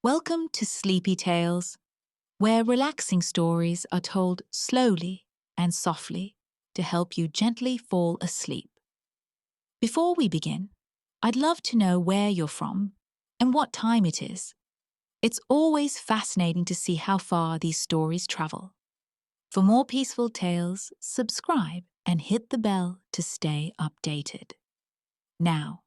Welcome to Sleepy Tales, where relaxing stories are told slowly and softly to help you gently fall asleep. Before we begin, I'd love to know where you're from and what time it is. It's always fascinating to see how far these stories travel. For more peaceful tales, subscribe and hit the bell to stay updated. Now,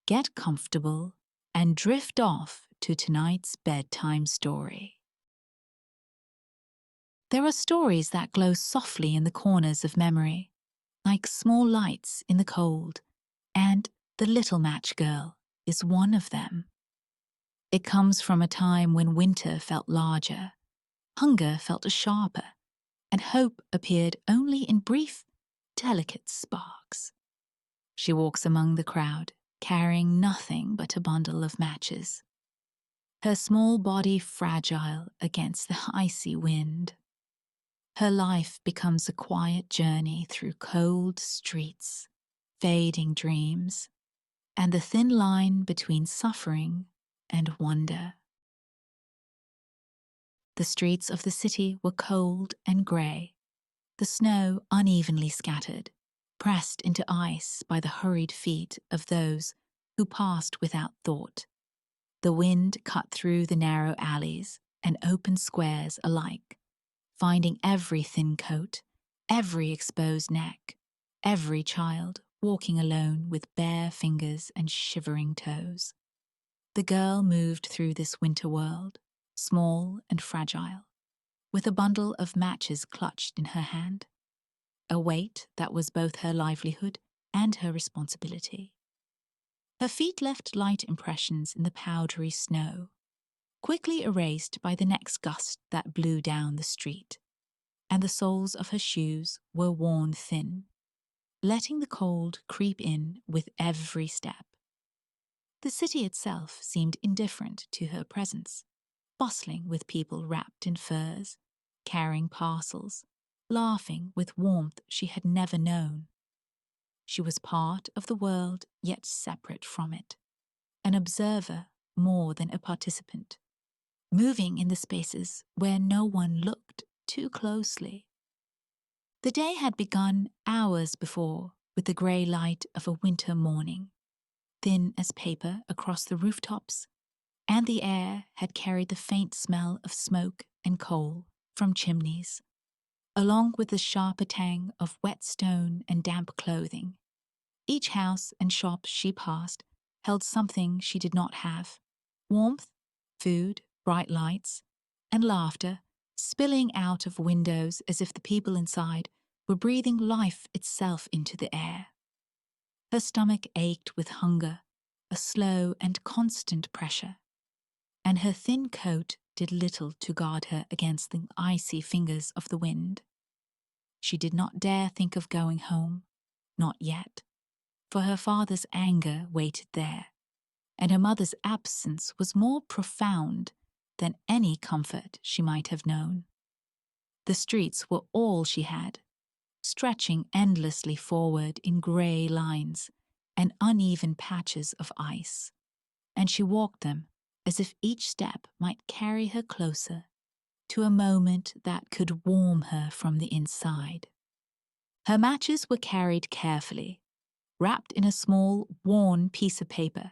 get comfortable and drift off to tonight's bedtime story. There are stories that glow softly in the corners of memory, like small lights in the cold, and The Little Match Girl is one of them. It comes from a time when winter felt larger, hunger felt sharper, and hope appeared only in brief, delicate sparks. She walks among the crowd, carrying nothing but a bundle of matches, her small body fragile against the icy wind. Her life becomes a quiet journey through cold streets, fading dreams, and the thin line between suffering and wonder. The streets of the city were cold and grey, the snow unevenly scattered, pressed into ice by the hurried feet of those who passed without thought. The wind cut through the narrow alleys and open squares alike, finding every thin coat, every exposed neck, every child walking alone with bare fingers and shivering toes. The girl moved through this winter world, small and fragile, with a bundle of matches clutched in her hand, a weight that was both her livelihood and her responsibility. Her feet left light impressions in the powdery snow, quickly erased by the next gust that blew down the street, and the soles of her shoes were worn thin, letting the cold creep in with every step. The city itself seemed indifferent to her presence, bustling with people wrapped in furs, carrying parcels, laughing with warmth she had never known. She was part of the world, yet separate from it, an observer more than a participant, moving in the spaces where no one looked too closely. The day had begun hours before with the grey light of a winter morning, thin as paper across the rooftops, and the air had carried the faint smell of smoke and coal from chimneys, along with the sharper tang of wet stone and damp clothing. Each house and shop she passed held something she did not have: warmth, food, bright lights, and laughter spilling out of windows as if the people inside were breathing life itself into the air. Her stomach ached with hunger, a slow and constant pressure, and her thin coat did little to guard her against the icy fingers of the wind. She did not dare think of going home, not yet, for her father's anger waited there, and her mother's absence was more profound than any comfort she might have known. The streets were all she had, stretching endlessly forward in grey lines and uneven patches of ice, and she walked them as if each step might carry her closer to a moment that could warm her from the inside. Her matches were carried carefully, wrapped in a small, worn piece of paper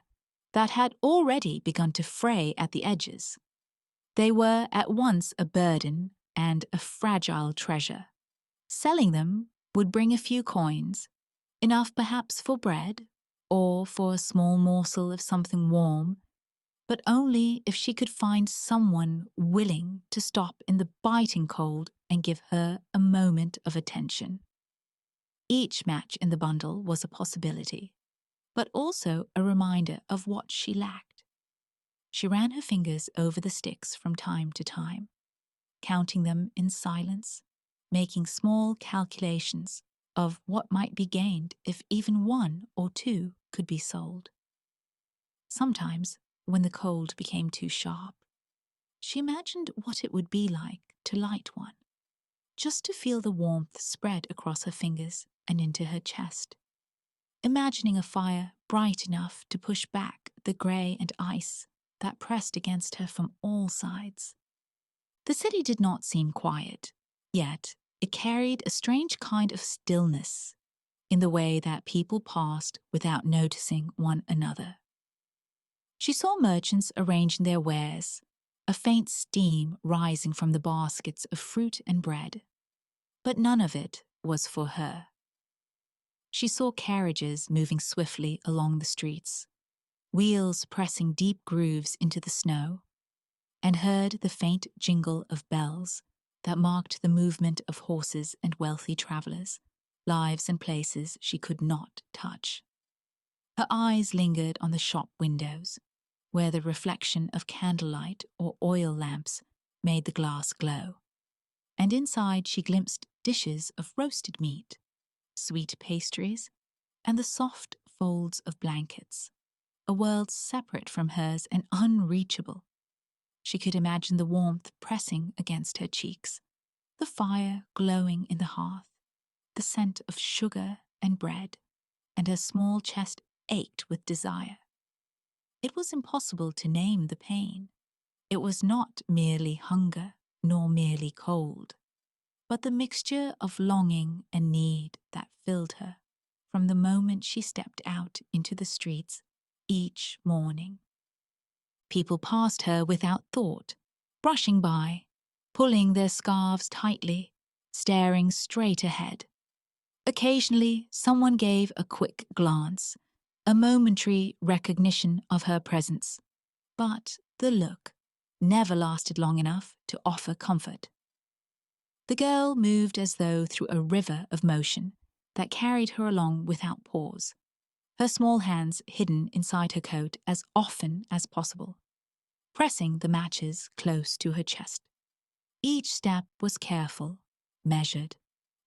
that had already begun to fray at the edges. They were at once a burden and a fragile treasure. Selling them would bring a few coins, enough perhaps for bread or for a small morsel of something warm, but only if she could find someone willing to stop in the biting cold and give her a moment of attention. Each match in the bundle was a possibility, but also a reminder of what she lacked. She ran her fingers over the sticks from time to time, counting them in silence, making small calculations of what might be gained if even one or two could be sold. Sometimes, when the cold became too sharp, she imagined what it would be like to light one, just to feel the warmth spread across her fingers and into her chest, imagining a fire bright enough to push back the grey and ice that pressed against her from all sides. The city did not seem quiet, yet it carried a strange kind of stillness in the way that people passed without noticing one another. She saw merchants arranging their wares, a faint steam rising from the baskets of fruit and bread. But none of it was for her. She saw carriages moving swiftly along the streets, wheels pressing deep grooves into the snow, and heard the faint jingle of bells that marked the movement of horses and wealthy travelers, lives and places she could not touch. Her eyes lingered on the shop windows, where the reflection of candlelight or oil lamps made the glass glow, and inside she glimpsed dishes of roasted meat, sweet pastries, and the soft folds of blankets, a world separate from hers and unreachable. She could imagine the warmth pressing against her cheeks, the fire glowing in the hearth, the scent of sugar and bread, and her small chest ached with desire. It was impossible to name the pain. It was not merely hunger, nor merely cold, but the mixture of longing and need that filled her from the moment she stepped out into the streets each morning. People passed her without thought, brushing by, pulling their scarves tightly, staring straight ahead. Occasionally, someone gave a quick glance, a momentary recognition of her presence, but the look never lasted long enough to offer comfort. The girl moved as though through a river of motion that carried her along without pause, her small hands hidden inside her coat as often as possible, pressing the matches close to her chest. Each step was careful, measured,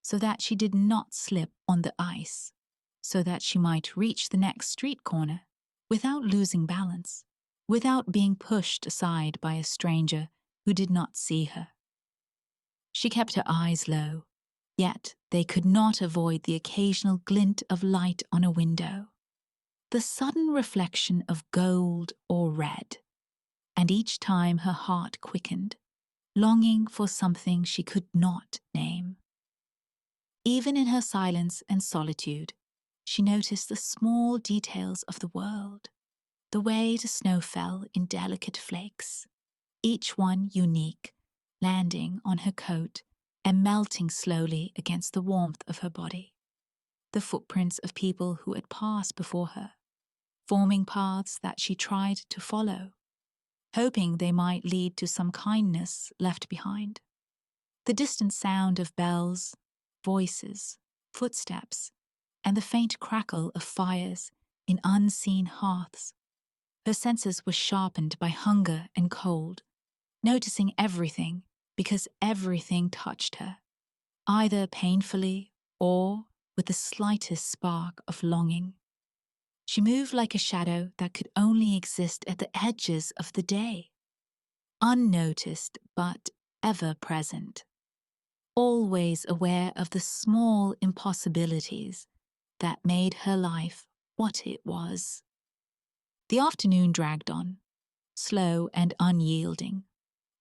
so that she did not slip on the ice, so that she might reach the next street corner without losing balance, without being pushed aside by a stranger who did not see her. She kept her eyes low, yet they could not avoid the occasional glint of light on a window, the sudden reflection of gold or red, and each time her heart quickened, longing for something she could not name. Even in her silence and solitude, she noticed the small details of the world, the way the snow fell in delicate flakes, each one unique, landing on her coat and melting slowly against the warmth of her body. The footprints of people who had passed before her, forming paths that she tried to follow, hoping they might lead to some kindness left behind. The distant sound of bells, voices, footsteps, and the faint crackle of fires in unseen hearths. Her senses were sharpened by hunger and cold, noticing everything because everything touched her, either painfully or with the slightest spark of longing. She moved like a shadow that could only exist at the edges of the day, unnoticed but ever present, always aware of the small impossibilities that made her life what it was. The afternoon dragged on, slow and unyielding.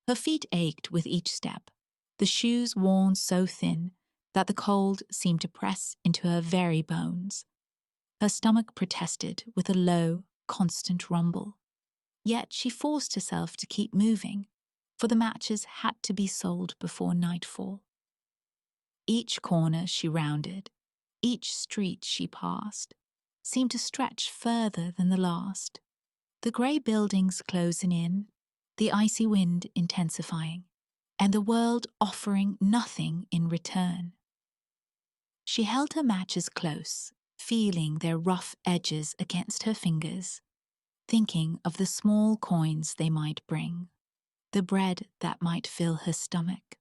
Her feet ached with each step, the shoes worn so thin that the cold seemed to press into her very bones. Her stomach protested with a low, constant rumble. Yet she forced herself to keep moving, for the matches had to be sold before nightfall. Each corner she rounded, each street she passed, seemed to stretch further than the last, the grey buildings closing in, the icy wind intensifying, and the world offering nothing in return. She held her matches close, feeling their rough edges against her fingers, thinking of the small coins they might bring, the bread that might fill her stomach,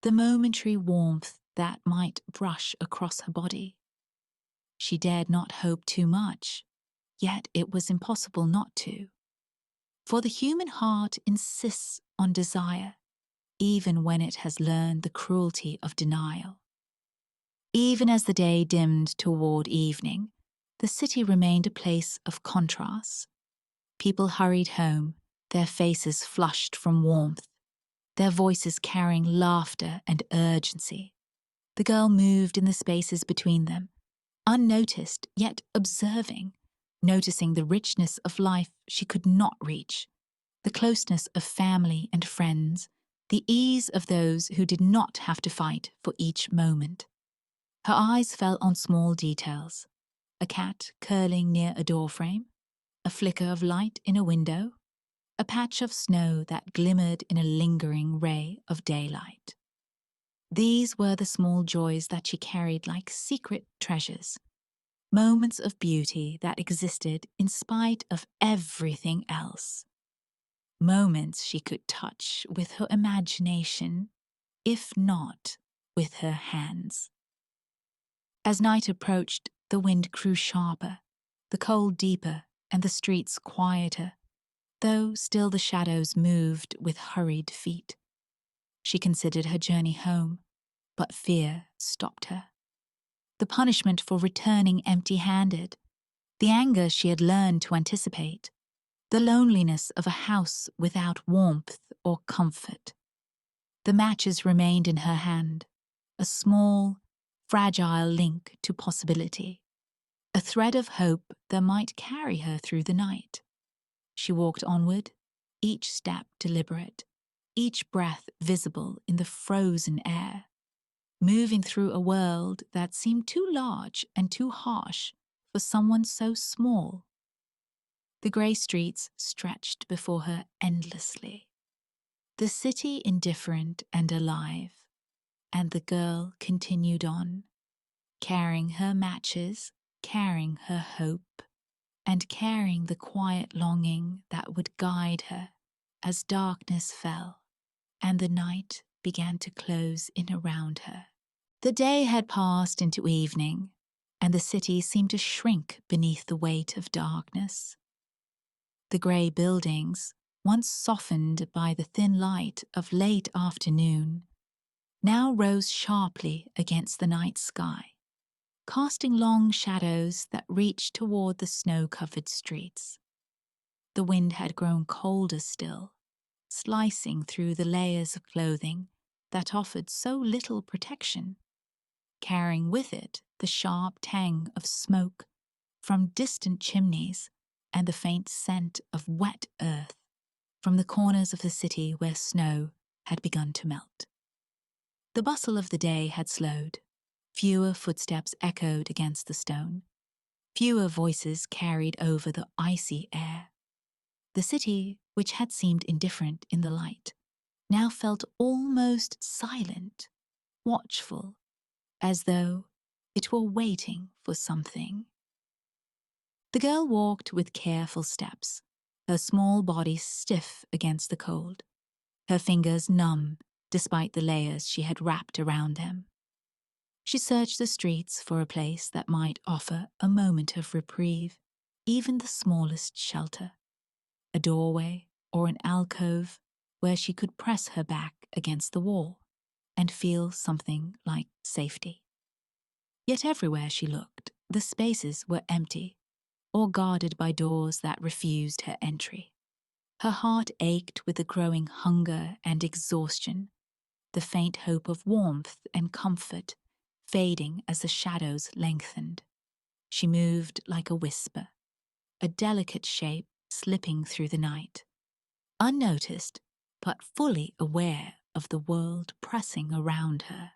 the momentary warmth that might brush across her body. She dared not hope too much, yet it was impossible not to. For the human heart insists on desire, even when it has learned the cruelty of denial. Even as the day dimmed toward evening, the city remained a place of contrasts. People hurried home, their faces flushed from warmth, their voices carrying laughter and urgency. The girl moved in the spaces between them, unnoticed yet observing, noticing the richness of life she could not reach, the closeness of family and friends, the ease of those who did not have to fight for each moment. Her eyes fell on small details: a cat curling near a doorframe, a flicker of light in a window, a patch of snow that glimmered in a lingering ray of daylight. These were the small joys that she carried like secret treasures, moments of beauty that existed in spite of everything else. Moments she could touch with her imagination, if not with her hands. As night approached, the wind grew sharper, the cold deeper, and the streets quieter, though still the shadows moved with hurried feet. She considered her journey home, but fear stopped her. The punishment for returning empty-handed, the anger she had learned to anticipate, the loneliness of a house without warmth or comfort. The matches remained in her hand, a small, fragile link to possibility, a thread of hope that might carry her through the night. She walked onward, each step deliberate, each breath visible in the frozen air, moving through a world that seemed too large and too harsh for someone so small. The grey streets stretched before her endlessly, the city indifferent and alive, and the girl continued on, carrying her matches, carrying her hope, and carrying the quiet longing that would guide her as darkness fell and the night began to close in around her. The day had passed into evening, and the city seemed to shrink beneath the weight of darkness. The grey buildings, once softened by the thin light of late afternoon, now rose sharply against the night sky, casting long shadows that reached toward the snow-covered streets. The wind had grown colder still, slicing through the layers of clothing that offered so little protection, carrying with it the sharp tang of smoke from distant chimneys and the faint scent of wet earth from the corners of the city where snow had begun to melt. The bustle of the day had slowed. Fewer footsteps echoed against the stone. Fewer voices carried over the icy air. The city, which had seemed indifferent in the light, now felt almost silent, watchful, as though it were waiting for something. The girl walked with careful steps, her small body stiff against the cold, her fingers numb despite the layers she had wrapped around them. She searched the streets for a place that might offer a moment of reprieve, even the smallest shelter, a doorway or an alcove where she could press her back against the wall and feel something like safety. Yet everywhere she looked, the spaces were empty or guarded by doors that refused her entry. Her heart ached with the growing hunger and exhaustion, the faint hope of warmth and comfort fading as the shadows lengthened. She moved like a whisper, a delicate shape slipping through the night, unnoticed but fully aware of the world pressing around her.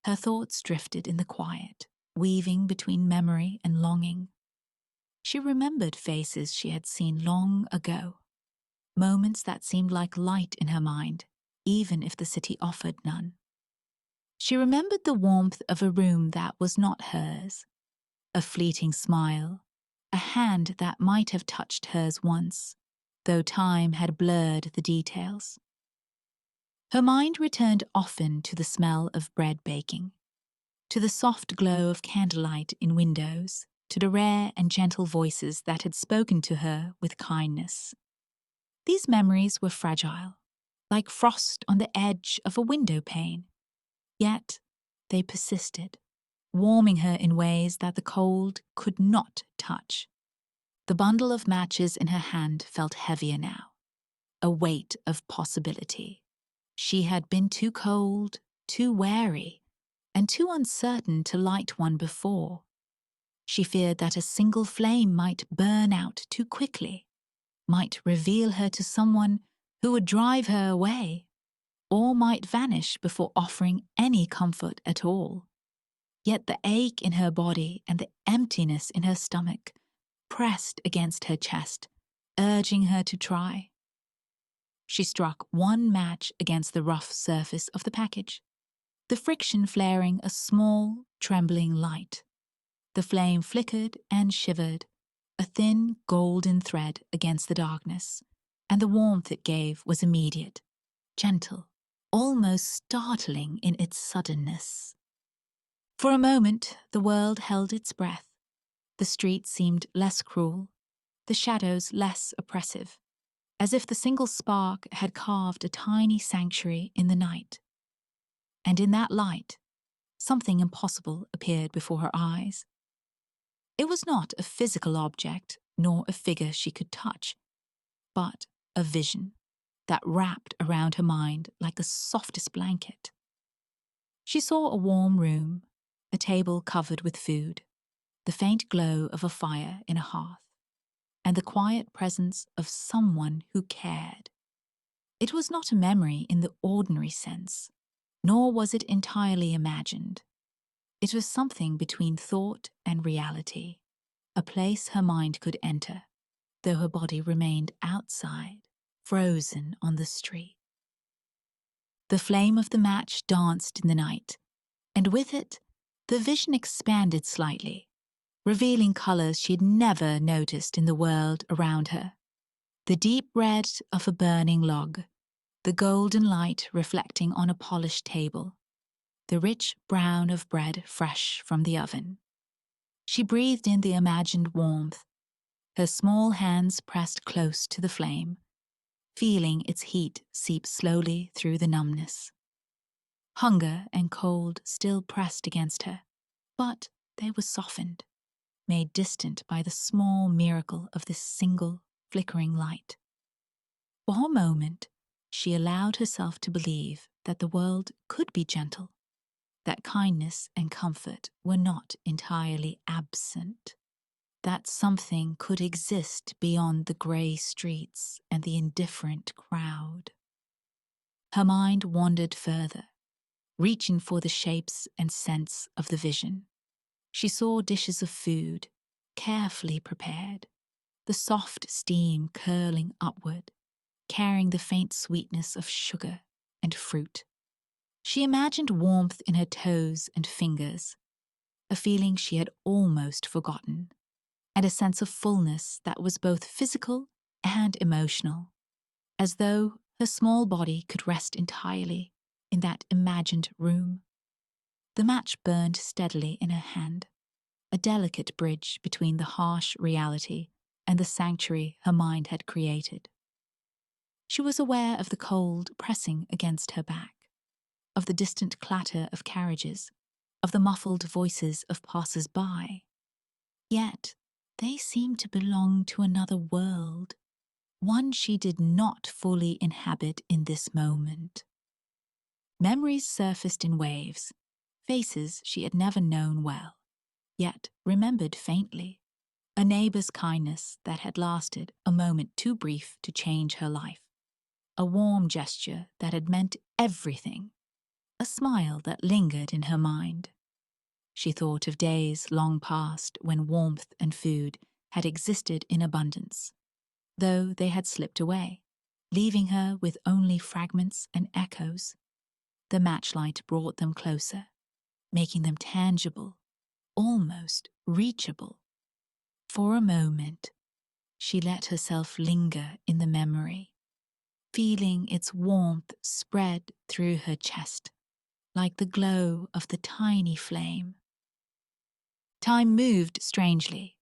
Her thoughts drifted in the quiet, weaving between memory and longing. She remembered faces she had seen long ago, moments that seemed like light in her mind, even if the city offered none. She remembered the warmth of a room that was not hers, a fleeting smile, a hand that might have touched hers once, though time had blurred the details. Her mind returned often to the smell of bread baking, to the soft glow of candlelight in windows, to the rare and gentle voices that had spoken to her with kindness. These memories were fragile, like frost on the edge of a window pane, yet they persisted, warming her in ways that the cold could not touch. The bundle of matches in her hand felt heavier now, a weight of possibility. She had been too cold, too wary, and too uncertain to light one before. She feared that a single flame might burn out too quickly, might reveal her to someone who would drive her away, or might vanish before offering any comfort at all. Yet the ache in her body and the emptiness in her stomach pressed against her chest, urging her to try. She struck one match against the rough surface of the package, the friction flaring a small, trembling light. The flame flickered and shivered, a thin golden thread against the darkness, and the warmth it gave was immediate, gentle, almost startling in its suddenness. For a moment, the world held its breath. The street seemed less cruel, the shadows less oppressive, as if the single spark had carved a tiny sanctuary in the night. And in that light, something impossible appeared before her eyes. It was not a physical object, nor a figure she could touch, but a vision that wrapped around her mind like the softest blanket. She saw a warm room, a table covered with food, the faint glow of a fire in a hearth, and the quiet presence of someone who cared. It was not a memory in the ordinary sense, nor was it entirely imagined. It was something between thought and reality, a place her mind could enter, though her body remained outside, frozen on the street. The flame of the match danced in the night, and with it, the vision expanded slightly, revealing colors she had never noticed in the world around her. The deep red of a burning log, the golden light reflecting on a polished table, the rich brown of bread fresh from the oven. She breathed in the imagined warmth, her small hands pressed close to the flame, feeling its heat seep slowly through the numbness. Hunger and cold still pressed against her, but they were softened, made distant by the small miracle of this single, flickering light. For a moment, she allowed herself to believe that the world could be gentle, that kindness and comfort were not entirely absent, that something could exist beyond the grey streets and the indifferent crowd. Her mind wandered further, reaching for the shapes and scents of the vision. She saw dishes of food, carefully prepared, the soft steam curling upward, carrying the faint sweetness of sugar and fruit. She imagined warmth in her toes and fingers, a feeling she had almost forgotten, and a sense of fullness that was both physical and emotional, as though her small body could rest entirely in that imagined room. The match burned steadily in her hand, a delicate bridge between the harsh reality and the sanctuary her mind had created. She was aware of the cold pressing against her back, of the distant clatter of carriages, of the muffled voices of passers-by. Yet they seemed to belong to another world, one she did not fully inhabit in this moment. Memories surfaced in waves, faces she had never known well, yet remembered faintly, a neighbor's kindness that had lasted a moment too brief to change her life, a warm gesture that had meant everything, a smile that lingered in her mind. She thought of days long past when warmth and food had existed in abundance, though they had slipped away, leaving her with only fragments and echoes. The matchlight brought them closer, making them tangible, almost reachable. For a moment, she let herself linger in the memory, feeling its warmth spread through her chest, like the glow of the tiny flame. Time moved strangely.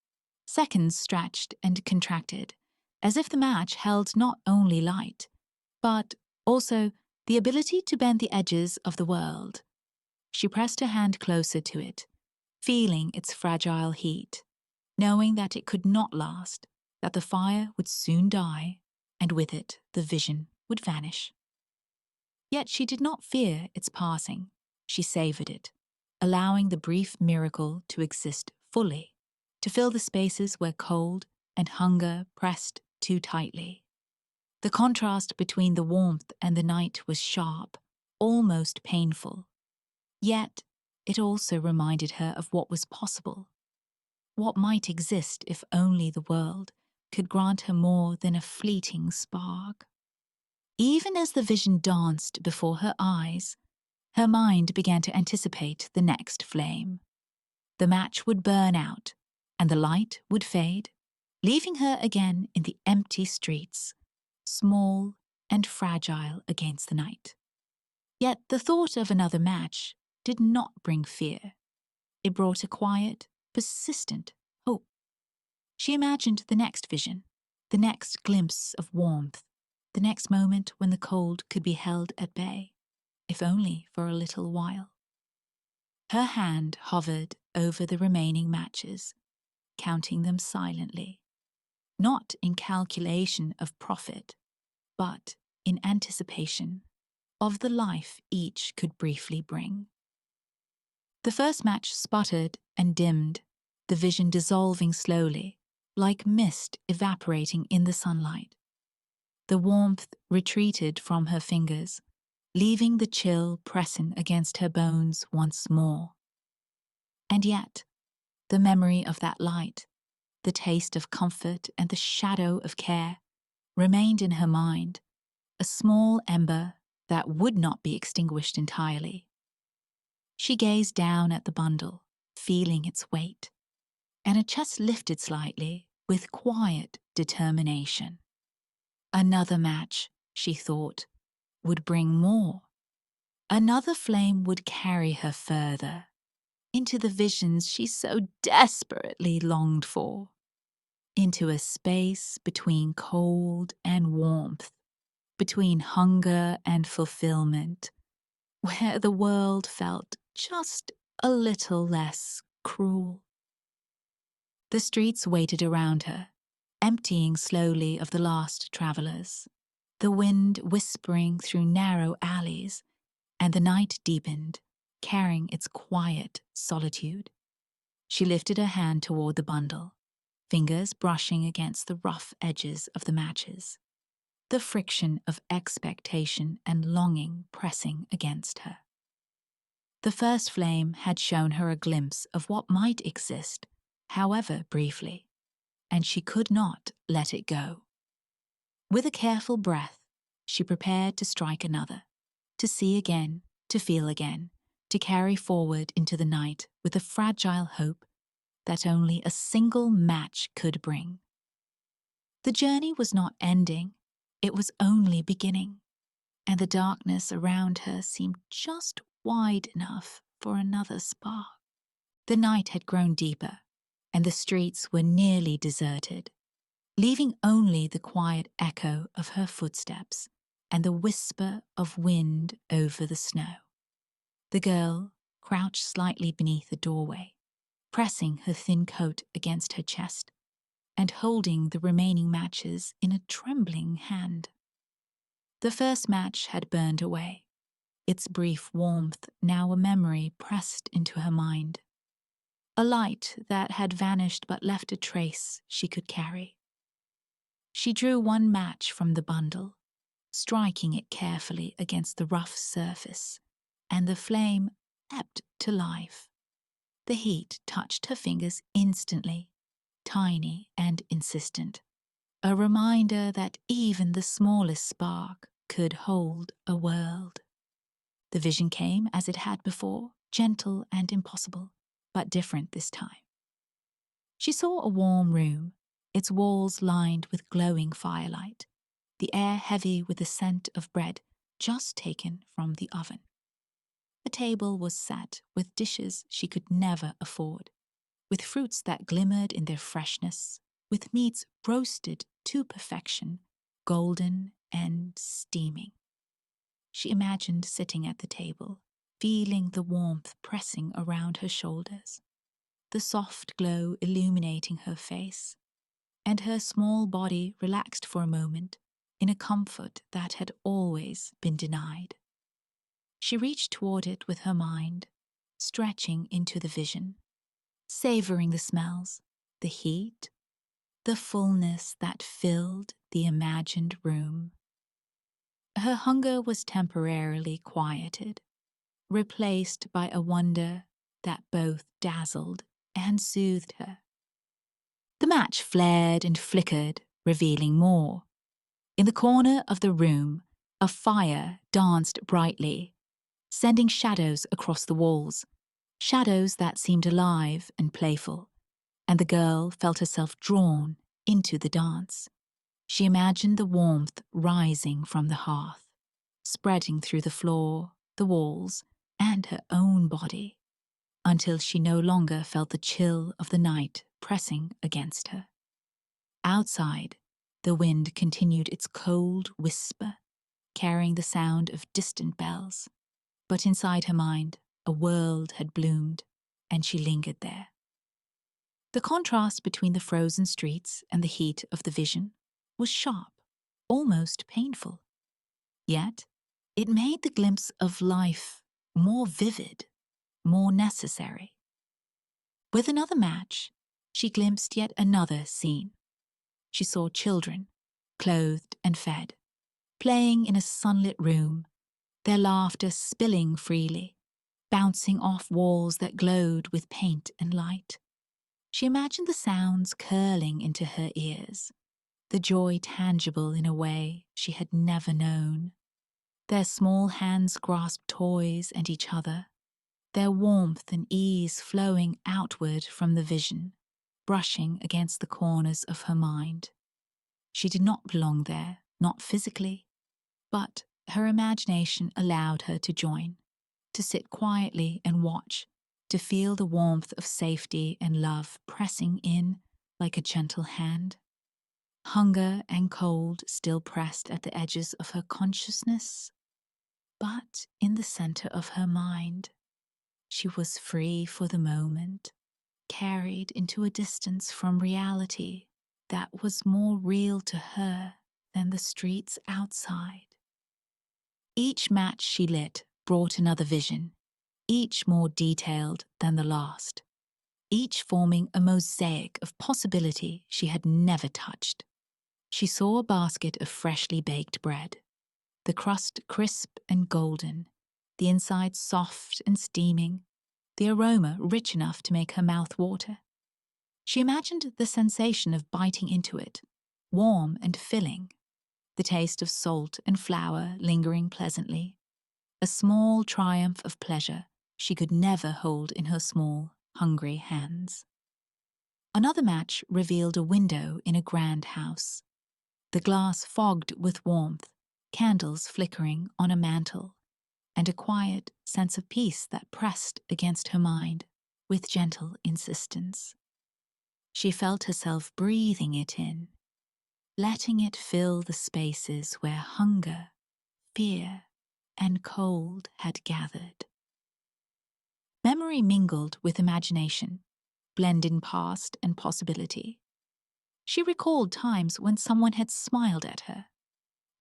Seconds stretched and contracted, as if the match held not only light, but also the ability to bend the edges of the world. She pressed her hand closer to it, feeling its fragile heat, knowing that it could not last, that the fire would soon die, and with it the vision would vanish. Yet she did not fear its passing. She savored it, allowing the brief miracle to exist fully, to fill the spaces where cold and hunger pressed too tightly. The contrast between the warmth and the night was sharp, almost painful. Yet it also reminded her of what was possible, what might exist if only the world could grant her more than a fleeting spark. Even as the vision danced before her eyes, her mind began to anticipate the next flame. The match would burn out, and the light would fade, leaving her again in the empty streets, small and fragile against the night. Yet the thought of another match did not bring fear. It brought a quiet, persistent hope. She imagined the next vision, the next glimpse of warmth, the next moment when the cold could be held at bay, if only for a little while. Her hand hovered over the remaining matches, counting them silently, not in calculation of profit, but in anticipation of the life each could briefly bring. The first match sputtered and dimmed, the vision dissolving slowly, like mist evaporating in the sunlight. The warmth retreated from her fingers, leaving the chill pressing against her bones once more. And yet, the memory of that light, the taste of comfort and the shadow of care, remained in her mind, a small ember that would not be extinguished entirely. She gazed down at the bundle, feeling its weight, and her chest lifted slightly with quiet determination. Another match, she thought, would bring more. Another flame would carry her further, into the visions she so desperately longed for, into a space between cold and warmth, between hunger and fulfillment, where the world felt just a little less cruel. The streets waited around her, emptying slowly of the last travelers, the wind whispering through narrow alleys, and the night deepened, carrying its quiet solitude. She lifted her hand toward the bundle, fingers brushing against the rough edges of the matches, the friction of expectation and longing pressing against her. The first flame had shown her a glimpse of what might exist, however briefly, and she could not let it go. With a careful breath, she prepared to strike another, to see again, to feel again, to carry forward into the night with a fragile hope that only a single match could bring. The journey was not ending, it was only beginning, and the darkness around her seemed just wide enough for another spark. The night had grown deeper, and the streets were nearly deserted, leaving only the quiet echo of her footsteps and the whisper of wind over the snow. The girl crouched slightly beneath the doorway, pressing her thin coat against her chest and holding the remaining matches in a trembling hand. The first match had burned away, its brief warmth now a memory pressed into her mind, a light that had vanished but left a trace she could carry. She drew one match from the bundle, striking it carefully against the rough surface, and the flame leapt to life. The heat touched her fingers instantly, tiny and insistent, a reminder that even the smallest spark could hold a world. The vision came as it had before, gentle and impossible, but different this time. She saw a warm room, its walls lined with glowing firelight, the air heavy with the scent of bread just taken from the oven. The table was set with dishes she could never afford, with fruits that glimmered in their freshness, with meats roasted to perfection, golden and steaming. She imagined sitting at the table, feeling the warmth pressing around her shoulders, the soft glow illuminating her face, and her small body relaxed for a moment in a comfort that had always been denied. She reached toward it with her mind, stretching into the vision, savoring the smells, the heat, the fullness that filled the imagined room. Her hunger was temporarily quieted, replaced by a wonder that both dazzled and soothed her. The match flared and flickered, revealing more. In the corner of the room, a fire danced brightly, sending shadows across the walls, shadows that seemed alive and playful, and the girl felt herself drawn into the dance. She imagined the warmth rising from the hearth, spreading through the floor, the walls, and her own body, until she no longer felt the chill of the night pressing against her. Outside, the wind continued its cold whisper, carrying the sound of distant bells. But inside her mind, a world had bloomed, and she lingered there. The contrast between the frozen streets and the heat of the vision was sharp, almost painful. Yet, it made the glimpse of life more vivid, more necessary. With another match, she glimpsed yet another scene. She saw children, clothed and fed, playing in a sunlit room, their laughter spilling freely, bouncing off walls that glowed with paint and light. She imagined the sounds curling into her ears, the joy tangible in a way she had never known. Their small hands grasped toys and each other, their warmth and ease flowing outward from the vision, brushing against the corners of her mind. She did not belong there, not physically, but her imagination allowed her to join, to sit quietly and watch, to feel the warmth of safety and love pressing in like a gentle hand. Hunger and cold still pressed at the edges of her consciousness, but in the center of her mind, she was free for the moment, carried into a distance from reality that was more real to her than the streets outside. Each match she lit brought another vision, each more detailed than the last, each forming a mosaic of possibility she had never touched. She saw a basket of freshly baked bread, the crust crisp and golden, the inside soft and steaming, the aroma rich enough to make her mouth water. She imagined the sensation of biting into it, warm and filling, the taste of salt and flour lingering pleasantly, a small triumph of pleasure she could never hold in her small, hungry hands. Another match revealed a window in a grand house, the glass fogged with warmth, candles flickering on a mantel, and a quiet sense of peace that pressed against her mind with gentle insistence. She felt herself breathing it in, letting it fill the spaces where hunger, fear, and cold had gathered. Memory mingled with imagination, blending past and possibility. She recalled times when someone had smiled at her,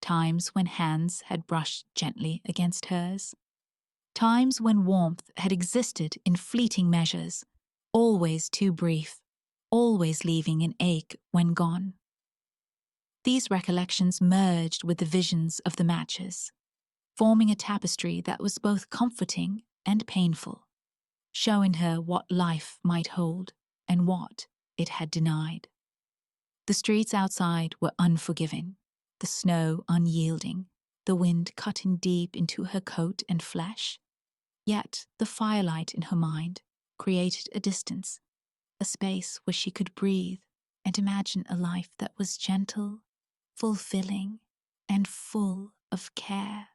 times when hands had brushed gently against hers, times when warmth had existed in fleeting measures, always too brief, always leaving an ache when gone. These recollections merged with the visions of the matches, forming a tapestry that was both comforting and painful, showing her what life might hold and what it had denied. The streets outside were unforgiving, the snow unyielding, the wind cutting deep into her coat and flesh. Yet the firelight in her mind created a distance, a space where she could breathe and imagine a life that was gentle, fulfilling, and full of care.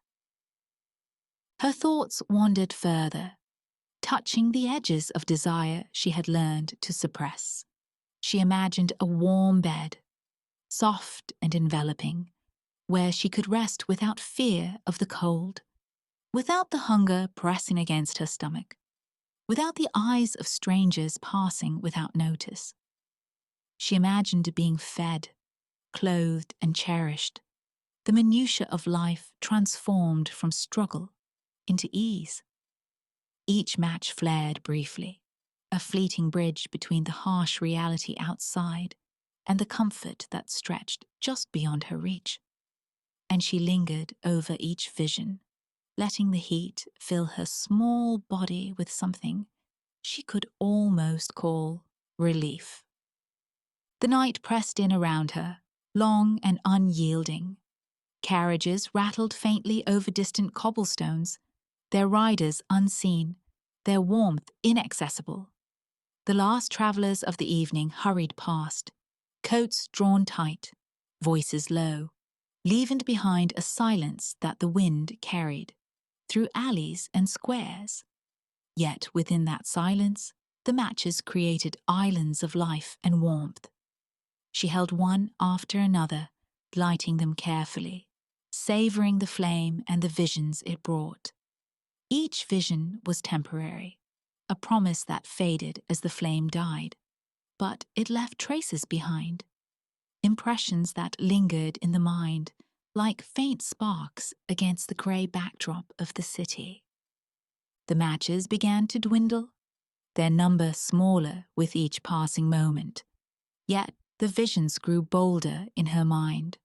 Her thoughts wandered further, touching the edges of desire she had learned to suppress. She imagined a warm bed, soft and enveloping, where she could rest without fear of the cold, without the hunger pressing against her stomach, without the eyes of strangers passing without notice. She imagined being fed, clothed, and cherished, the minutiae of life transformed from struggle into ease. Each match flared briefly, a fleeting bridge between the harsh reality outside and the comfort that stretched just beyond her reach. And she lingered over each vision, letting the heat fill her small body with something she could almost call relief. The night pressed in around her, long and unyielding. Carriages rattled faintly over distant cobblestones, their riders unseen, their warmth inaccessible. The last travellers of the evening hurried past, coats drawn tight, voices low, leaving behind a silence that the wind carried through alleys and squares. Yet within that silence, the matches created islands of life and warmth. She held one after another, lighting them carefully, savouring the flame and the visions it brought. Each vision was temporary, a promise that faded as the flame died, but it left traces behind, impressions that lingered in the mind like faint sparks against the grey backdrop of the city. The matches began to dwindle, their number smaller with each passing moment, yet the visions grew bolder in her mind,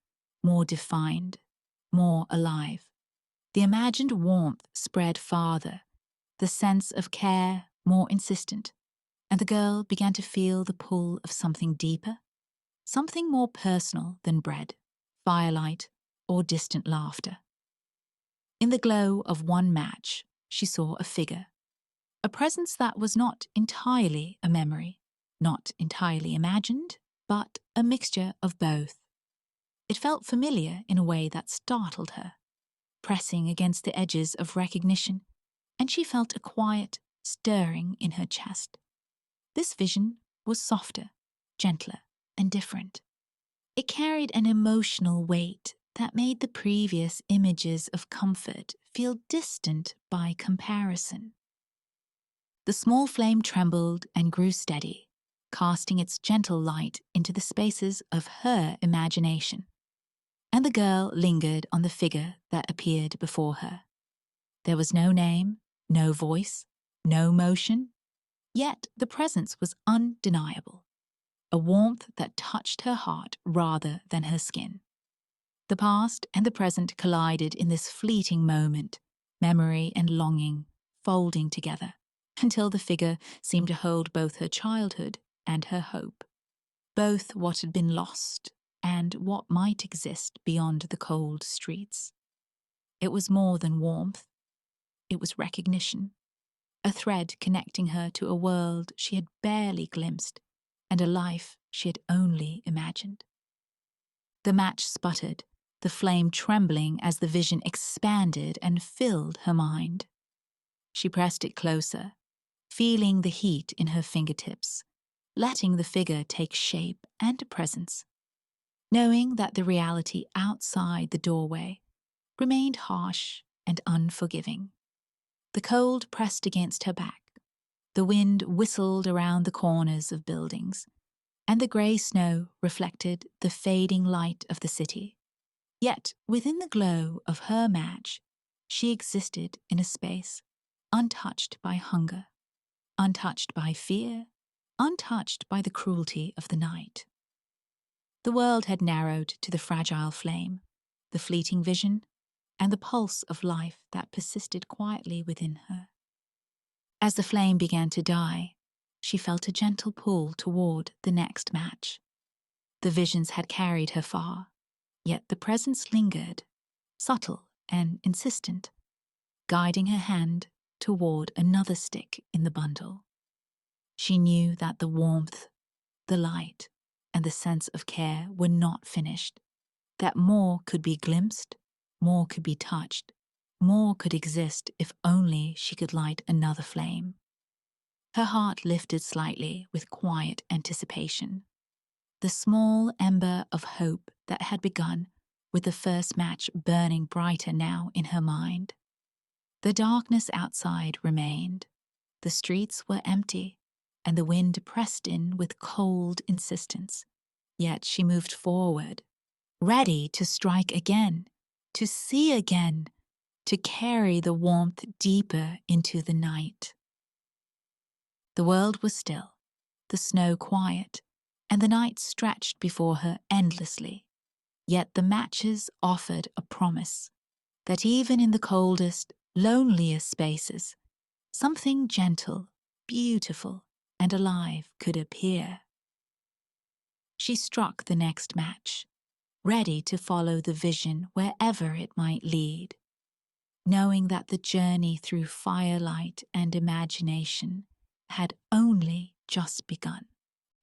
more defined, more alive. The imagined warmth spread farther, the sense of care more insistent, and the girl began to feel the pull of something deeper, something more personal than bread, firelight, or distant laughter. In the glow of one match, she saw a figure, a presence that was not entirely a memory, not entirely imagined, but a mixture of both. It felt familiar in a way that startled her, pressing against the edges of recognition, and she felt a quiet stirring in her chest. This vision was softer, gentler, and different. It carried an emotional weight that made the previous images of comfort feel distant by comparison. The small flame trembled and grew steady, casting its gentle light into the spaces of her imagination, and the girl lingered on the figure that appeared before her. There was no name, no voice, no motion, yet the presence was undeniable, a warmth that touched her heart rather than her skin. The past and the present collided in this fleeting moment, memory and longing folding together, until the figure seemed to hold both her childhood and her hope, both what had been lost and what might exist beyond the cold streets. It was more than warmth. It was recognition, a thread connecting her to a world she had barely glimpsed and a life she had only imagined. The match sputtered, the flame trembling as the vision expanded and filled her mind. She pressed it closer, feeling the heat in her fingertips, letting the figure take shape and presence, knowing that the reality outside the doorway remained harsh and unforgiving. The cold pressed against her back, the wind whistled around the corners of buildings, and the grey snow reflected the fading light of the city. Yet within the glow of her match, she existed in a space untouched by hunger, untouched by fear, untouched by the cruelty of the night. The world had narrowed to the fragile flame, the fleeting vision, and the pulse of life that persisted quietly within her. As the flame began to die, she felt a gentle pull toward the next match. The visions had carried her far, yet the presence lingered, subtle and insistent, guiding her hand toward another stick in the bundle. She knew that the warmth, the light, and the sense of care were not finished, that more could be glimpsed, more could be touched, more could exist if only she could light another flame. Her heart lifted slightly with quiet anticipation. The small ember of hope that had begun with the first match burning brighter now in her mind. The darkness outside remained. The streets were empty, and the wind pressed in with cold insistence. Yet she moved forward, ready to strike again, to see again, to carry the warmth deeper into the night. The world was still, the snow quiet, and the night stretched before her endlessly. Yet the matches offered a promise that even in the coldest, loneliest spaces, something gentle, beautiful, and alive could appear. She struck the next match, ready to follow the vision wherever it might lead, knowing that the journey through firelight and imagination had only just begun.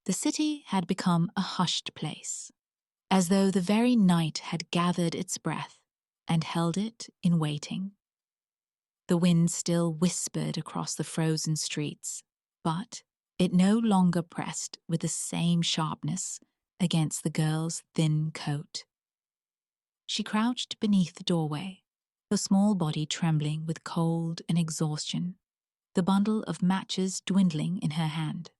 The city had become a hushed place, as though the very night had gathered its breath and held it in waiting. The wind still whispered across the frozen streets, but it no longer pressed with the same sharpness against the girl's thin coat. She crouched beneath the doorway, her small body trembling with cold and exhaustion, the bundle of matches dwindling in her hand.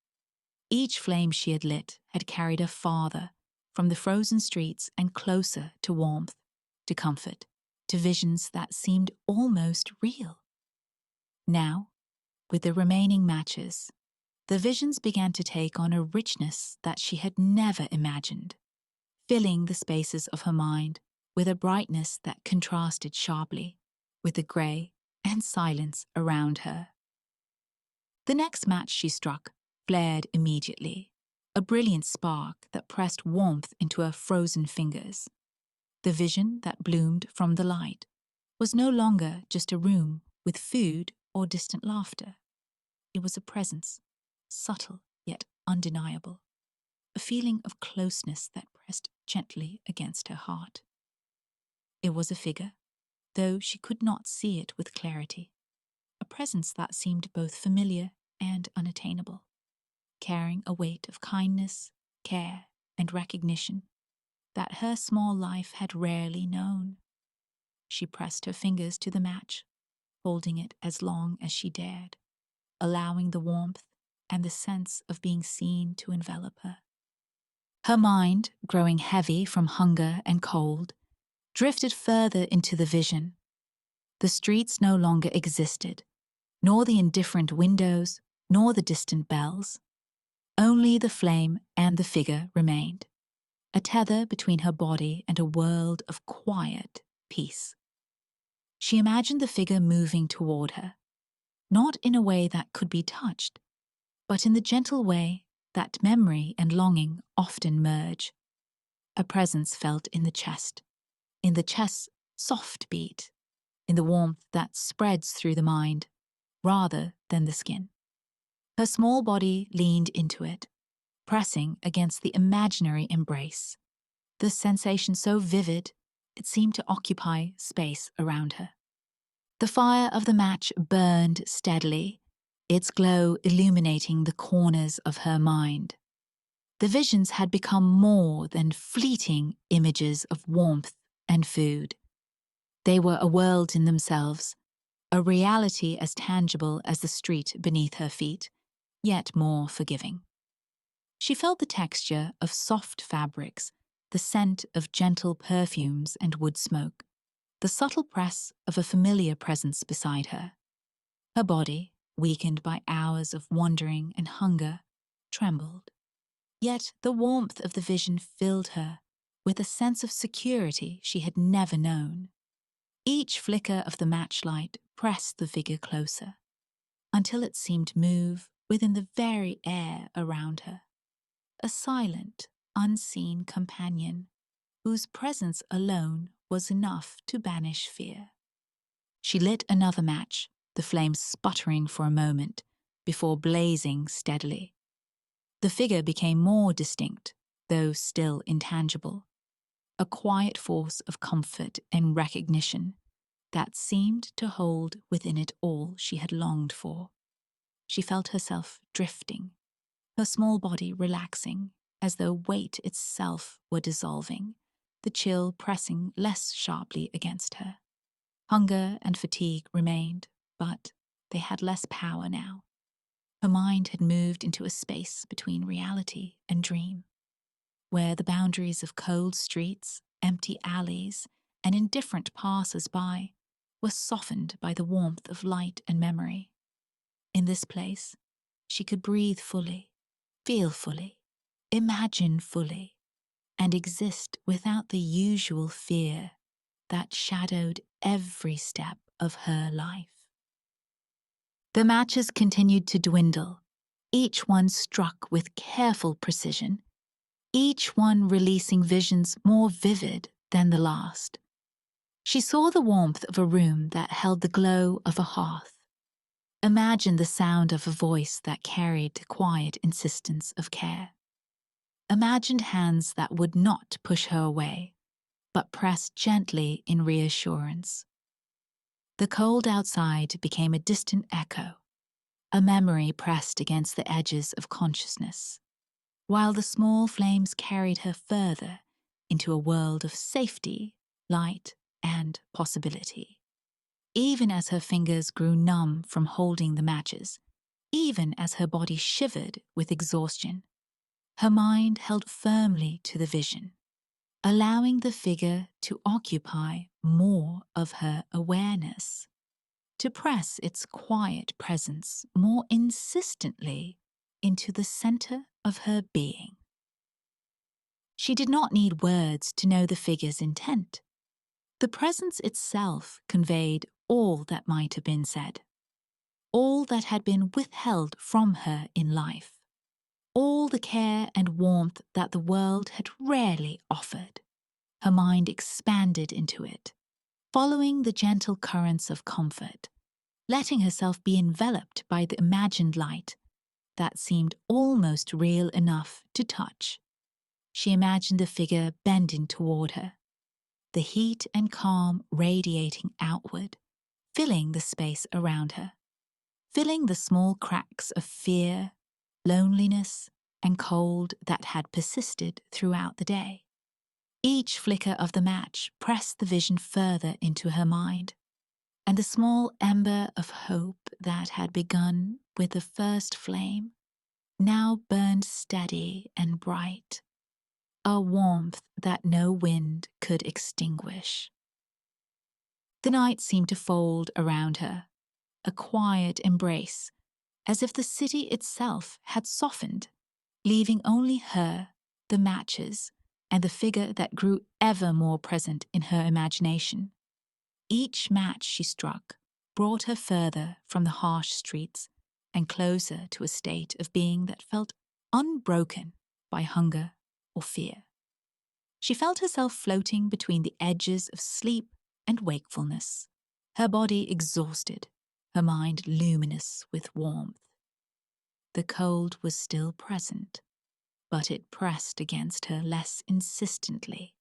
Each flame she had lit had carried her farther from the frozen streets and closer to warmth, to comfort, to visions that seemed almost real. Now, with the remaining matches, the visions began to take on a richness that she had never imagined, filling the spaces of her mind with a brightness that contrasted sharply with the grey and silence around her. The next match she struck flared immediately, a brilliant spark that pressed warmth into her frozen fingers. The vision that bloomed from the light was no longer just a room with food or distant laughter. It was a presence, subtle yet undeniable, a feeling of closeness that pressed gently against her heart. It was a figure, though she could not see it with clarity, a presence that seemed both familiar and unattainable, carrying a weight of kindness, care, and recognition that her small life had rarely known. She pressed her fingers to the match, holding it as long as she dared, allowing the warmth and the sense of being seen to envelop her. Her mind, growing heavy from hunger and cold, drifted further into the vision. The streets no longer existed, nor the indifferent windows, nor the distant bells. Only the flame and the figure remained, a tether between her body and a world of quiet peace. She imagined the figure moving toward her, not in a way that could be touched, but in the gentle way that memory and longing often merge. A presence felt in the chest's soft beat, in the warmth that spreads through the mind, rather than the skin. Her small body leaned into it, pressing against the imaginary embrace, the sensation so vivid it seemed to occupy space around her. The fire of the match burned steadily, its glow illuminating the corners of her mind. The visions had become more than fleeting images of warmth and food. They were a world in themselves, a reality as tangible as the street beneath her feet, yet more forgiving. She felt the texture of soft fabrics, the scent of gentle perfumes and wood smoke, the subtle press of a familiar presence beside her. Her body, weakened by hours of wandering and hunger, trembled. Yet the warmth of the vision filled her with a sense of security she had never known. Each flicker of the matchlight pressed the figure closer, until it seemed to move within the very air around her. A silent, unseen companion whose presence alone was enough to banish fear. She lit another match, the flame sputtering for a moment before blazing steadily. The figure became more distinct, though still intangible, a quiet force of comfort and recognition that seemed to hold within it all she had longed for. She felt herself drifting, her small body relaxing as though weight itself were dissolving, the chill pressing less sharply against her. Hunger and fatigue remained, but they had less power now. Her mind had moved into a space between reality and dream. where the boundaries of cold streets, empty alleys, and indifferent passers-by were softened by the warmth of light and memory. In this place, she could breathe fully, feel fully, imagine fully, and exist without the usual fear that shadowed every step of her life. The matches continued to dwindle, each one struck with careful precision, each one releasing visions more vivid than the last. She saw the warmth of a room that held the glow of a hearth. Imagined the sound of a voice that carried the quiet insistence of care. Imagined hands that would not push her away, but pressed gently in reassurance. The cold outside became a distant echo, a memory pressed against the edges of consciousness, while the small flames carried her further into a world of safety, light, and possibility. Even as her fingers grew numb from holding the matches, even as her body shivered with exhaustion, her mind held firmly to the vision, allowing the figure to occupy more of her awareness, to press its quiet presence more insistently into the center of her being. She did not need words to know the figure's intent. The presence itself conveyed all that might have been said, all that had been withheld from her in life, all the care and warmth that the world had rarely offered. Her mind expanded into it, following the gentle currents of comfort, letting herself be enveloped by the imagined light that seemed almost real enough to touch. She imagined the figure bending toward her, the heat and calm radiating outward, filling the space around her, filling the small cracks of fear, loneliness, and cold that had persisted throughout the day. Each flicker of the match pressed the vision further into her mind, and the small ember of hope that had begun with the first flame now burned steady and bright, a warmth that no wind could extinguish. The night seemed to fold around her, a quiet embrace, as if the city itself had softened, leaving only her, the matches, and the figure that grew ever more present in her imagination. Each match she struck brought her further from the harsh streets and closer to a state of being that felt unbroken by hunger or fear. She felt herself floating between the edges of sleep and wakefulness, her body exhausted, her mind luminous with warmth. The cold was still present, but it pressed against her less insistently,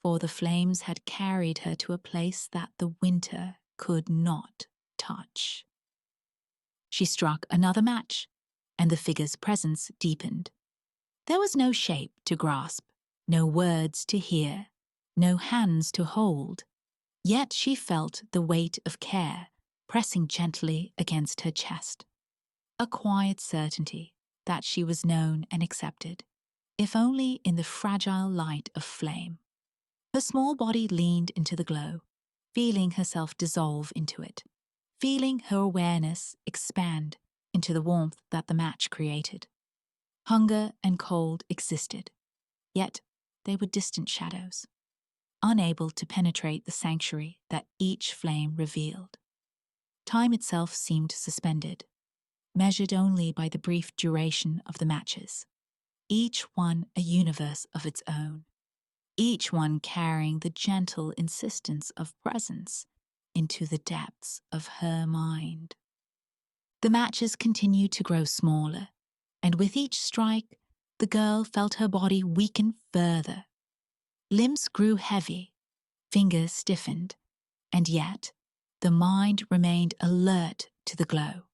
for the flames had carried her to a place that the winter could not touch. She struck another match, and the figure's presence deepened. There was no shape to grasp, no words to hear, no hands to hold, yet she felt the weight of care pressing gently against her chest, a quiet certainty that she was known and accepted, if only in the fragile light of flame. Her small body leaned into the glow, feeling herself dissolve into it, feeling her awareness expand into the warmth that the match created. Hunger and cold existed, yet they were distant shadows, unable to penetrate the sanctuary that each flame revealed. Time itself seemed suspended, measured only by the brief duration of the matches, each one a universe of its own, each one carrying the gentle insistence of presence into the depths of her mind. The matches continued to grow smaller, and with each strike, the girl felt her body weaken further. Limbs grew heavy, fingers stiffened, and yet the mind remained alert to the glow,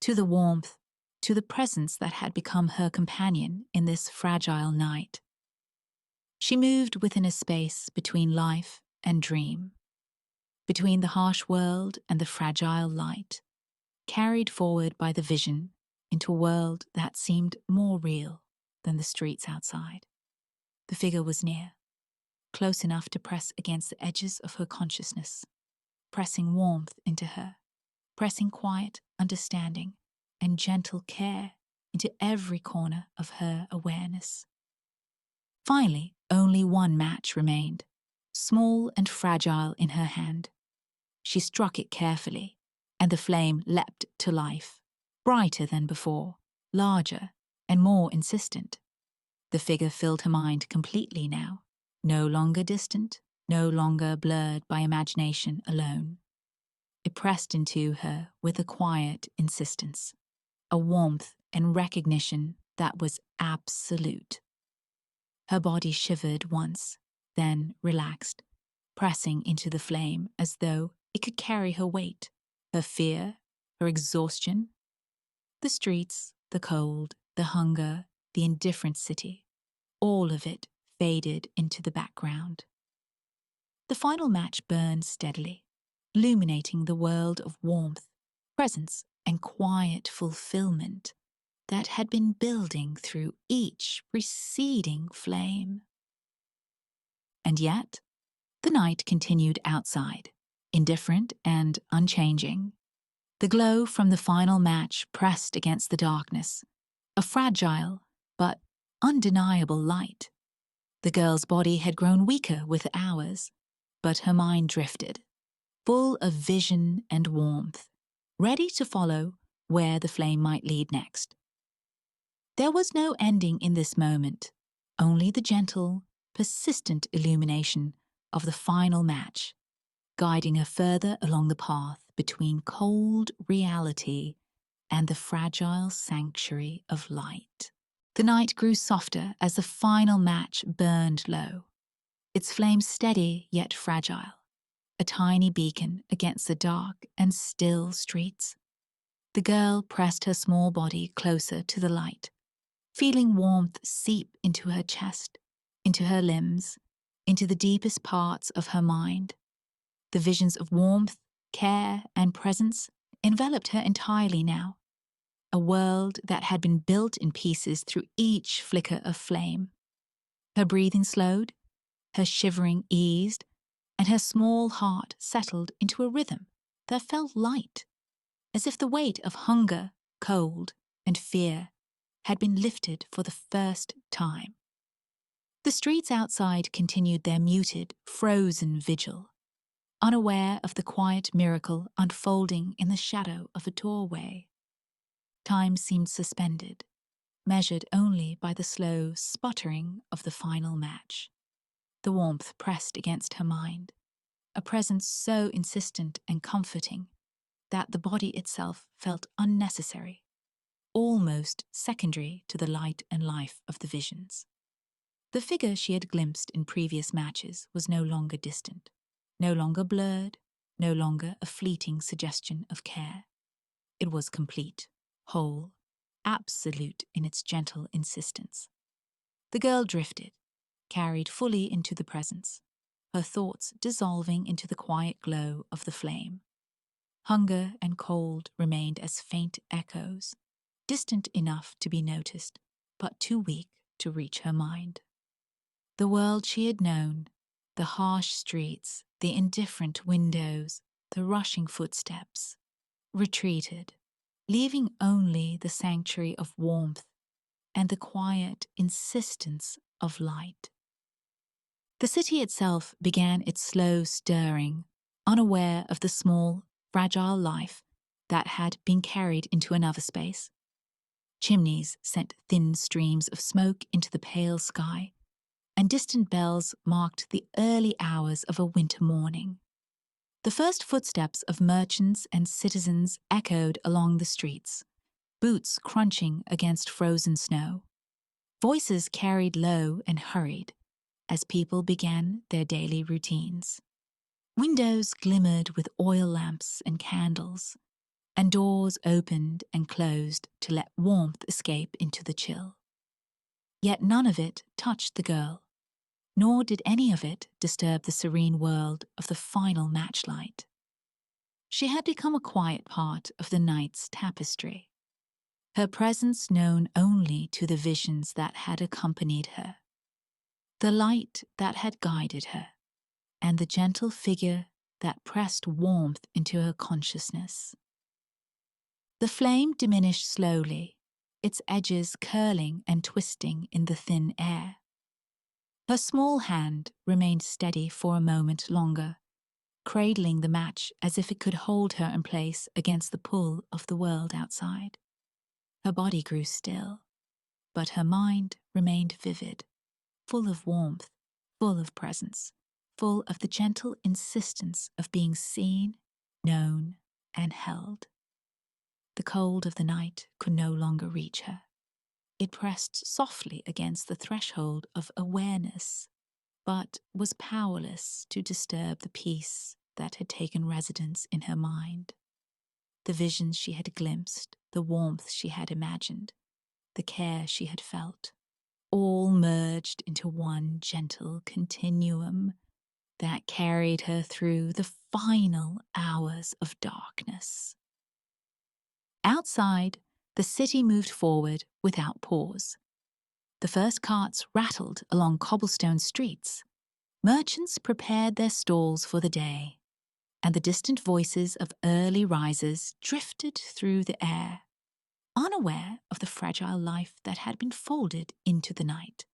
to the warmth, to the presence that had become her companion in this fragile night. She moved within a space between life and dream, between the harsh world and the fragile light, carried forward by the vision into a world that seemed more real than the streets outside. The figure was near, close enough to press against the edges of her consciousness, pressing warmth into her, pressing quiet understanding and gentle care into every corner of her awareness. Finally, only one match remained, small and fragile in her hand. She struck it carefully, and the flame leapt to life, brighter than before, larger and more insistent. The figure filled her mind completely now, no longer distant, no longer blurred by imagination alone. It pressed into her with a quiet insistence, a warmth and recognition that was absolute. Her body shivered once, then relaxed, pressing into the flame as though it could carry her weight, her fear, her exhaustion. The streets, the cold, the hunger, the indifferent city, all of it faded into the background. The final match burned steadily, illuminating the world of warmth, presence, and quiet fulfillment that had been building through each preceding flame. And yet, the night continued outside, indifferent and unchanging. The glow from the final match pressed against the darkness, a fragile but undeniable light. The girl's body had grown weaker with the hours, but her mind drifted, full of vision and warmth, ready to follow where the flame might lead next. There was no ending in this moment, only the gentle, persistent illumination of the final match, guiding her further along the path between cold reality and the fragile sanctuary of light. The night grew softer as the final match burned low, its flame steady yet fragile, a tiny beacon against the dark and still streets. The girl pressed her small body closer to the light, feeling warmth seep into her chest, into her limbs, into the deepest parts of her mind. The visions of warmth, care, and presence enveloped her entirely now, a world that had been built in pieces through each flicker of flame. Her breathing slowed, her shivering eased, and her small heart settled into a rhythm that felt light, as if the weight of hunger, cold, and fear had been lifted for the first time. The streets outside continued their muted, frozen vigil, unaware of the quiet miracle unfolding in the shadow of a doorway. Time seemed suspended, measured only by the slow sputtering of the final match. The warmth pressed against her mind, a presence so insistent and comforting that the body itself felt unnecessary, almost secondary to the light and life of the visions. The figure she had glimpsed in previous matches was no longer distant, no longer blurred, no longer a fleeting suggestion of care. It was complete, whole, absolute in its gentle insistence. The girl drifted, carried fully into the presence, her thoughts dissolving into the quiet glow of the flame. Hunger and cold remained as faint echoes, distant enough to be noticed, but too weak to reach her mind. The world she had known, the harsh streets, the indifferent windows, the rushing footsteps, retreated, leaving only the sanctuary of warmth and the quiet insistence of light. The city itself began its slow stirring, unaware of the small, fragile life that had been carried into another space. Chimneys sent thin streams of smoke into the pale sky, and distant bells marked the early hours of a winter morning. The first footsteps of merchants and citizens echoed along the streets, boots crunching against frozen snow. Voices carried low and hurried as people began their daily routines. Windows glimmered with oil lamps and candles, and doors opened and closed to let warmth escape into the chill. Yet none of it touched the girl, nor did any of it disturb the serene world of the final matchlight. She had become a quiet part of the night's tapestry, her presence known only to the visions that had accompanied her. the light that had guided her, and the gentle figure that pressed warmth into her consciousness. The flame diminished slowly, its edges curling and twisting in the thin air. Her small hand remained steady for a moment longer, cradling the match as if it could hold her in place against the pull of the world outside. Her body grew still, but her mind remained vivid, full of warmth, full of presence, full of the gentle insistence of being seen, known, and held. The cold of the night could no longer reach her. It pressed softly against the threshold of awareness, but was powerless to disturb the peace that had taken residence in her mind. The visions she had glimpsed, the warmth she had imagined, the care she had felt, all merged into one gentle continuum that carried her through the final hours of darkness. Outside, the city moved forward without pause. The first carts rattled along cobblestone streets. Merchants prepared their stalls for the day, and the distant voices of early risers drifted through the air, unaware of the fragile life that had been folded into the night.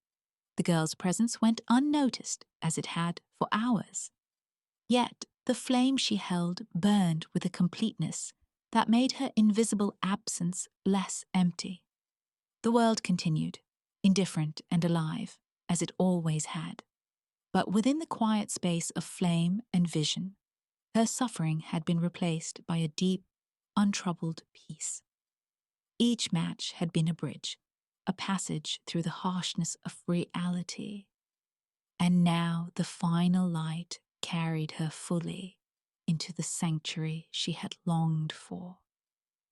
The girl's presence went unnoticed as it had for hours. Yet the flame she held burned with a completeness that made her invisible absence less empty. The world continued, indifferent and alive, as it always had. But within the quiet space of flame and vision, her suffering had been replaced by a deep, untroubled peace. Each match had been a bridge, a passage through the harshness of reality. And now the final light carried her fully into the sanctuary she had longed for.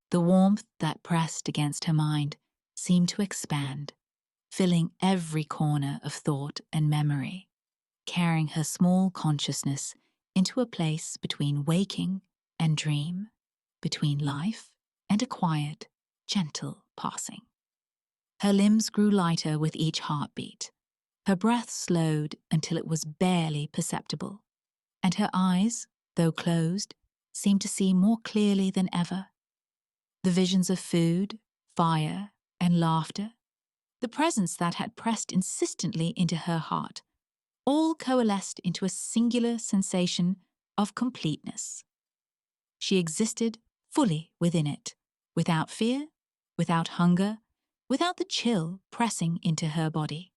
The warmth that pressed against her mind seemed to expand, filling every corner of thought and memory, carrying her small consciousness into a place between waking and dream, between life and a quiet, gentle passing. Her limbs grew lighter with each heartbeat. Her breath slowed until it was barely perceptible, and her eyes, though closed, seemed to see more clearly than ever. The visions of food, fire, and laughter, the presence that had pressed insistently into her heart, all coalesced into a singular sensation of completeness. She existed fully within it, without fear, without hunger, without the chill pressing into her body.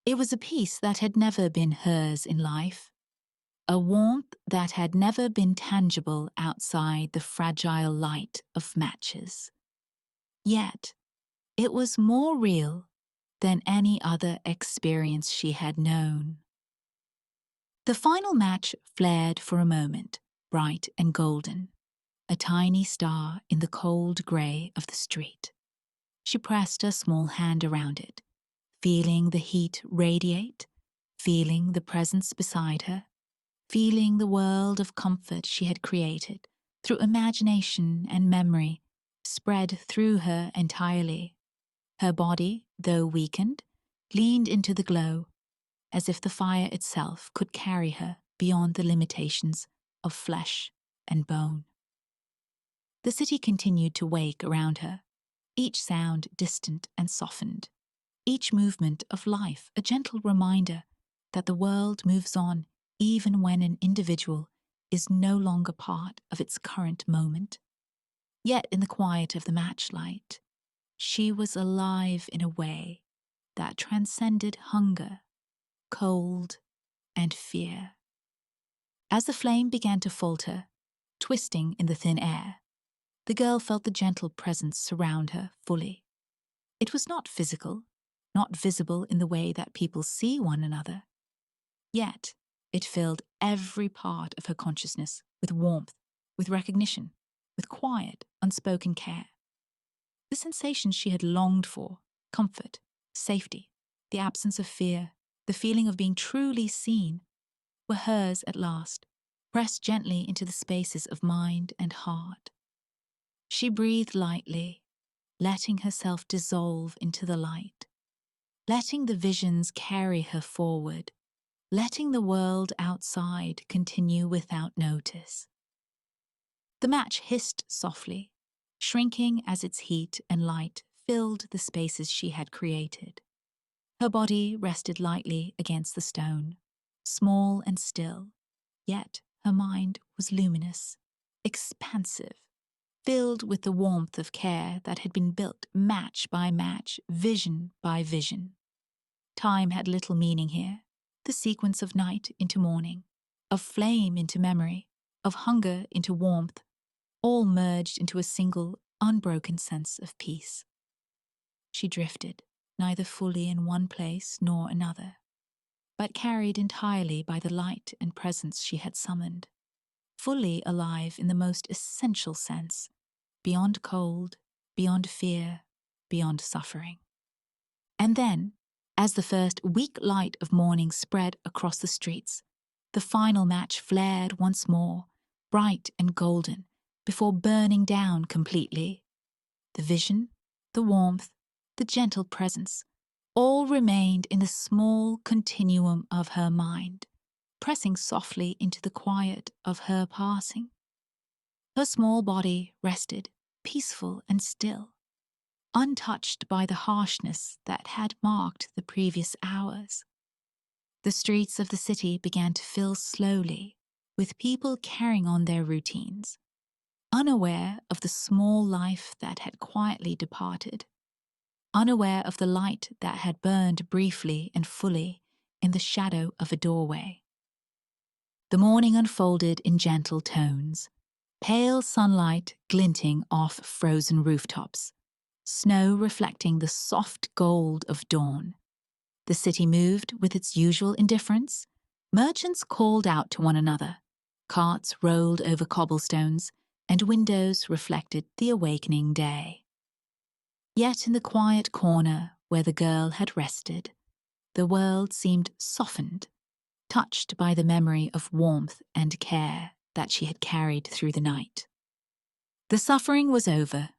It was a peace that had never been hers in life, a warmth that had never been tangible outside the fragile light of matches. Yet, it was more real than any other experience she had known. The final match flared for a moment, bright and golden, a tiny star in the cold grey of the street. She pressed her small hand around it, feeling the heat radiate, feeling the presence beside her, feeling the world of comfort she had created through imagination and memory spread through her entirely. Her body, though weakened, leaned into the glow, as if the fire itself could carry her beyond the limitations of flesh and bone. The city continued to wake around her, each sound distant and softened, each movement of life a gentle reminder that the world moves on even when an individual is no longer part of its current moment. Yet in the quiet of the matchlight, she was alive in a way that transcended hunger, cold, and fear. As the flame began to falter, twisting in the thin air, the girl felt the gentle presence surround her fully. It was not physical, not visible in the way that people see one another. Yet, it filled every part of her consciousness with warmth, with recognition, with quiet, unspoken care. The sensations she had longed for, comfort, safety, the absence of fear, the feeling of being truly seen, were hers at last, pressed gently into the spaces of mind and heart. She breathed lightly, letting herself dissolve into the light. letting the visions carry her forward, letting the world outside continue without notice. The match hissed softly, shrinking as its heat and light filled the spaces she had created. Her body rested lightly against the stone, small and still, yet her mind was luminous, expansive, filled with the warmth of care that had been built match by match, vision by vision. Time had little meaning here, the sequence of night into morning, of flame into memory, of hunger into warmth, all merged into a single, unbroken sense of peace. She drifted, neither fully in one place nor another, but carried entirely by the light and presence she had summoned, fully alive in the most essential sense, beyond cold, beyond fear, beyond suffering. And then, as the first weak light of morning spread across the streets, the final match flared once more, bright and golden, before burning down completely. The vision, the warmth, the gentle presence, all remained in the small continuum of her mind, pressing softly into the quiet of her passing. Her small body rested, peaceful and still, untouched by the harshness that had marked the previous hours. The streets of the city began to fill slowly, with people carrying on their routines, unaware of the small life that had quietly departed, unaware of the light that had burned briefly and fully in the shadow of a doorway. The morning unfolded in gentle tones, pale sunlight glinting off frozen rooftops, snow reflecting the soft gold of dawn. The city moved with its usual indifference. Merchants called out to one another. Carts rolled over cobblestones, and windows reflected the awakening day. Yet in the quiet corner where the girl had rested, the world seemed softened, touched by the memory of warmth and care that she had carried through the night. The suffering was over.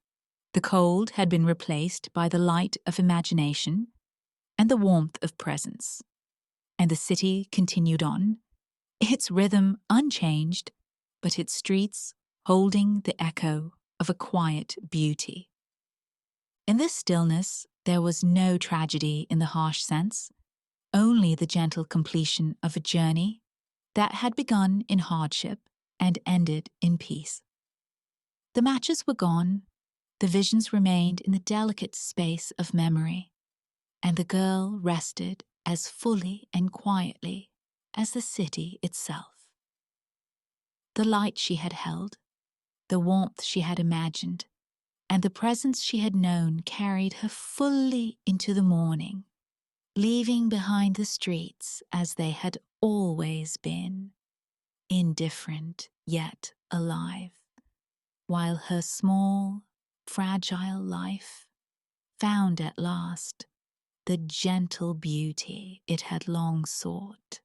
The cold had been replaced by the light of imagination and the warmth of presence. And the city continued on, its rhythm unchanged, but its streets holding the echo of a quiet beauty. In this stillness, there was no tragedy in the harsh sense, only the gentle completion of a journey that had begun in hardship and ended in peace. The matches were gone, the visions remained in the delicate space of memory, and the girl rested as fully and quietly as the city itself. The light she had held, the warmth she had imagined, and the presence she had known carried her fully into the morning, leaving behind the streets as they had always been, indifferent yet alive, while her small, fragile life found at last the gentle beauty it had long sought.